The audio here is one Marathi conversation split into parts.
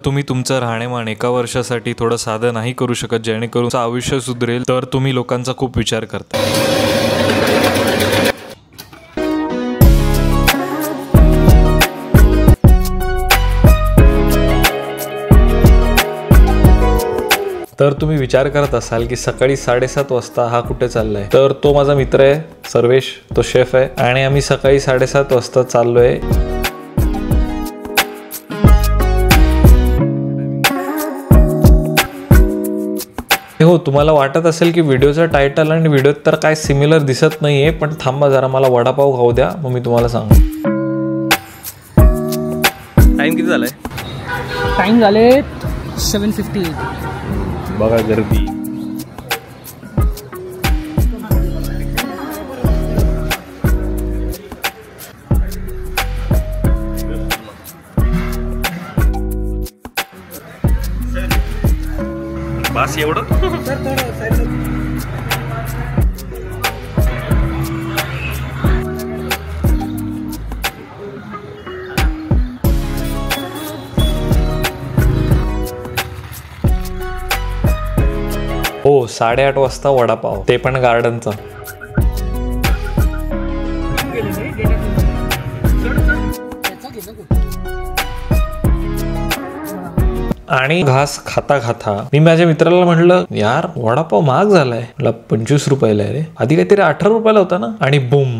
तुम्ही तुमचं राहणीमान एका वर्षासाठी थोडं साधं नाही करू शकत जेणेकरून तुमचं आयुष्य सुधरेल, तर तुम्ही लोकांचा खूप विचार करता। तर तुम्ही विचार करत असाल की सकाळी 7:30 वाजता हा कुठे चाललाय, तर तो माझा मित्र आहे सर्वेश, तो शेफ आहे आणि आम्ही सकाळी 7:30 वाजता चाललोय। हो, तुम्हाला वाटत असेल की व्हिडिओचा टायटल आणि व्हिडिओत तर काय सिमिलर दिसत नाहीये, पण थांबा जरा, मला वडापाव खाऊ द्या मग मी तुम्हाला सांगू। टाइम किती झालाय? टाइम झाले 7:58। बघा गर्दी। बस एवढं? हो, 8:30 वाजता वडापाव, ते पण गार्डनचा। आणि घास खाता खाता मी माझ्या मित्राला म्हटलं, यार वडापाव महाग झालाय। मला 25 रुपयाला आहे रे, आधी काहीतरी 18 रुपयाला होता ना। आणि बूम,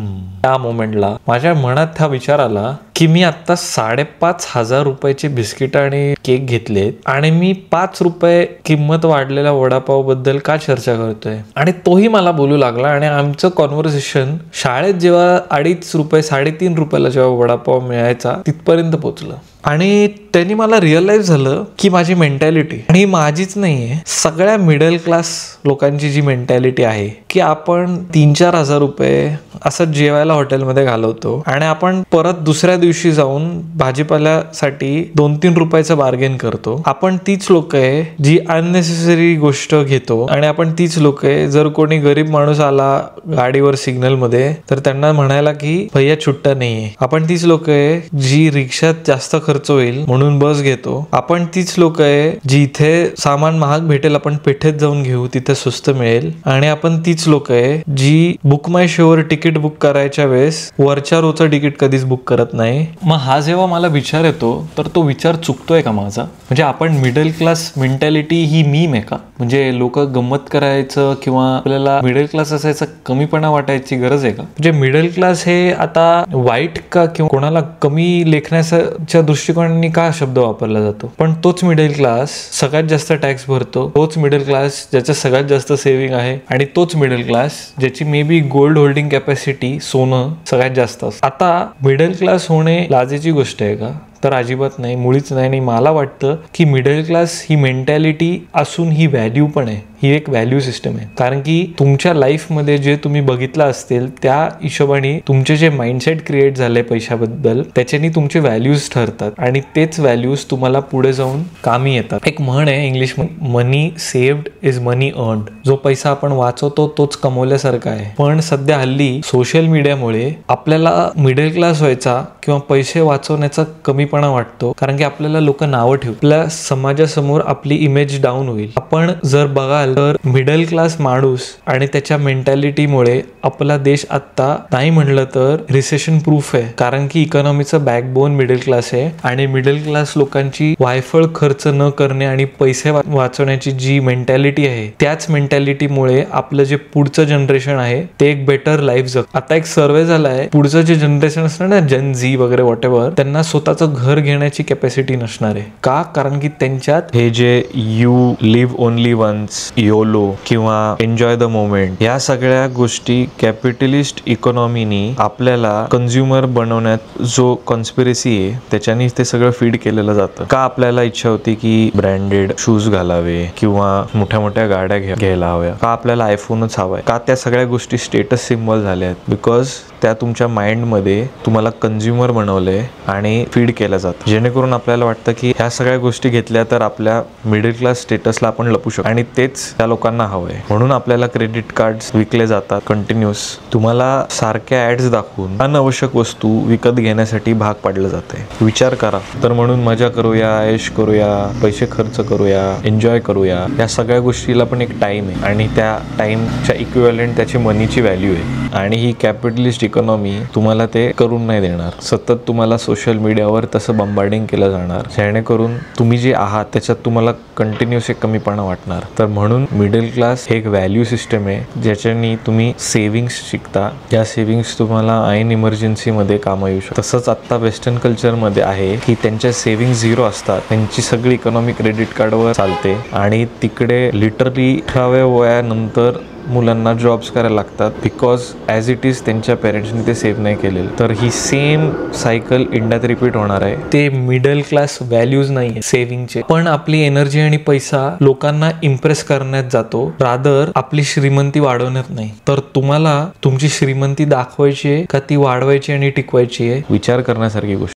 त्या मोमेंटला माझ्या मनात हा विचार आला की मी आता 5,500 रुपयाचे बिस्किट आणि केक घेतलेत आणि मी 5 रुपये किंमत वाढलेल्या वडापाव बद्दल का चर्चा करतोय। आणि तोही मला बोलू लागला आणि आमचं कॉन्व्हर्सेशन शाळेत जेव्हा 2.5 रुपये 3.5 रुपयाला जेव्हा वडापाव मिळायचा तिथपर्यंत पोहोचलं। आणि त्यांनी मला रिअलाइज झालं की माझी मेंटॅलिटी, आणि माझीच नाहीये, सगळ्या मिडल क्लास लोकांची जी मेंटॅलिटी आहे की आपण 3-4 हजार रुपये असं जेवायला हॉटेलमध्ये घालवतो आणि आपण परत दुसऱ्या दिवशी जाऊन भाजीपाल्यासाठी 2-3 रुपयाचं बार्गेन करतो। आपण तीच लोक आहे जी अननेसेसरी गोष्ट घेतो आणि आपण तीच लोक आहे, जर कोणी गरीब माणूस आला गाडीवर सिग्नल मध्ये तर त्यांना म्हणायला की भैया छुट्टा नाहीये। आपण तीच लोक आहे जी रिक्षात जास्त खर्च होईल म्हणून बस घेतो। आपण तीच लोक आहे जी इथे सामान महाग भेटेल आपण पेठेत जाऊन घेऊ, तिथे स्वस्त मिळेल। आणि आपण तीच लोक आहे जी बुक माय शोवर तिकीट बुक करायच्या वेळेस वरच्या रोचं तिकीट कधीच बुक करत नाही। मग हा जेव्हा मला विचार येतो तर तो विचार चुकतोय का माझा? म्हणजे आपण मिडल क्लास मेंटॅलिटी ही मीम आहे का? म्हणजे लोक गंमत करायचं किंवा आपल्याला मिडल क्लास असायचं कमीपणा वाटायची गरज आहे का? म्हणजे मिडल क्लास हे आता वाईट का किंवा कोणाला कमी लेखण्याच्या दृष्टिकोनाने का शब्द वापरला जातो? पण तोच मिडल क्लास सगळ्यात जास्त टॅक्स भरतो, तोच मिडल क्लास ज्याच्या सगळ्यात जास्त सेव्हिंग आहे आणि तोच मिडल क्लास ज्याची may be gold holding capacity सोनं सगळ्यात जास्त असतं। आता मिडल क्लास होणे लाजेची गोष्ट आहे का? तर अजिबात नाही, मुळीच नाही। आणि मला वाटतं की मिडल क्लास ही मेंटॅलिटी असून ही व्हॅल्यू पण आहे, ही एक व्हॅल्यू सिस्टम आहे। कारण की तुमच्या लाईफमध्ये जे तुम्ही बघितलं असतील त्या हिशोबाने तुमचे जे माइंडसेट क्रिएट झाले पैशाबद्दल त्याच्यानी तुमचे व्हॅल्यूज ठरतात आणि तेच व्हॅल्यूज तुम्हाला पुढे जाऊन कामी येतात। एक म्हण आहे English, money saved is money earned. जो पैसा आपण वाचवतो तोच कमवल्यासारखा आहे। पण सध्या हल्ली सोशल मीडियामुळे आपल्याला मिडल क्लास व्हायचा किंवा पैसे वाचवण्याचा कमीपणा वाटतो, कारण की आपल्याला लोक नावं ठेवतील, आपल्या समाजासमोर आपली इमेज डाऊन होईल। आपण जर बघाल तर मिडल क्लास माणूस आणि त्याच्या मेंटॅलिटीमुळे आपला देश आता नाही म्हणलं तर रिसेशन प्रूफ आहे, कारण की इकॉनॉमीचा बॅकबोन मिडल क्लास आहे। आणि मिडल क्लास लोकांची वायफळ खर्च न करणे आणि पैसे वाचवण्याची जी मेंटॅलिटी आहे त्याच मेंटॅलिटीमुळे आपलं जे पुढचं जनरेशन आहे ते एक बेटर लाईफ जगतं। आता एक सर्वे झालाय, पुढचं जे जनरेशन असणार ना, जेन झी वगैरे व्हॉटएव्हर, त्यांना स्वतःचं घर घेण्याची कॅपॅसिटी नसणार आहे का? कारण की त्यांच्यात हे जे you live only once, YOLO किंवा एन्जॉय द मोमेंट, या सगळ्या गोष्टी कॅपिटलिस्ट इकॉनॉमीनी आपल्याला कंझ्युमर बनवण्यात जो कॉन्स्पिरसी आहे त्याच्यानी ते सगळं फीड केलेलं जातं। का आपल्याला इच्छा होती की ब्रँडेड शूज घालावे किंवा मोठ्या मोठ्या गाड्या घ्यायला हव्या? का आपल्याला आयफोनच हवाय? का त्या सगळ्या गोष्टी स्टेटस सिम्बॉल झाल्या आहेत? बिकॉज त्या तुमच्या माइंडमध्ये तुम्हाला कंझ्युमर बनवलंय आणि फीड केलं जातं, जेणेकरून आपल्याला वाटतं की ह्या सगळ्या गोष्टी घेतल्या तर आपल्या मिडल क्लास स्टेटसला आपण लपू शकतो आणि तेच त्या लोकांना हवंय. म्हणून आपल्याला क्रेडिट कार्ड्स विकले जातात कंटिन्यूस. तुम्हाला सारख्या ऍड्स दाखवून अनावश्यक वस्तू विकत घेण्यासाठी भाग पाडलं जाते. विचार करा. तर म्हणून मजा करूया, ऐश करूया, पैसे खर्च करूया, एन्जॉय करूया, या सगळ्या गोष्टीला पण एक टाइम आहे आणि त्या टाइमच्या इक्विव्हॅलंट त्याची मनीची व्हॅल्यू आहे. आणि ही कॅपिटलिस्ट इकॉनॉमी तुम्हाला ते करून नाही देणार. सतत तुम्हाला सोशल मीडियावर तसं बंबार्डिंग केलं जाणार, जेणेकरून तुम्ही जे आहात त्याच्यात तुम्हाला कंटिन्युअस एक कमीपणा वाटणार. तर म्हणून मिडल क्लास हे एक व्हॅल्यू सिस्टम आहे ज्याच्यानी तुम्ही सेव्हिंग्स शिकता. या सेव्हिंग्स तुम्हाला ऐन इमर्जन्सीमध्ये कामा येऊ शकतात. तसंच आत्ता वेस्टर्न कल्चरमध्ये आहे की त्यांच्या सेव्हिंग झिरो असतात, त्यांची सगळी इकॉनॉमी क्रेडिट कार्डवर चालते आणि तिकडे लिटरली 18व्या वयानंतर मुलांना जॉब्स करायला लागतात बिकॉज ॲज इट इज त्यांच्या पेरेंट्सनी ते सेव्ह नाही केलेलं. तर ही सेम सायकल इंडियात रिपीट होणार आहे. ते मिडल क्लास व्हॅल्यूज नाही आहे सेव्हिंगचे, पण आपली एनर्जी आणि पैसा लोकांना इम्प्रेस करण्यात जातो, रादर आपली श्रीमंती वाढवण्यात नाही. तर तुम्हाला तुमची श्रीमंती दाखवायची आहे का ती वाढवायची आणि टिकवायची आहे, विचार करण्यासारखी गोष्ट.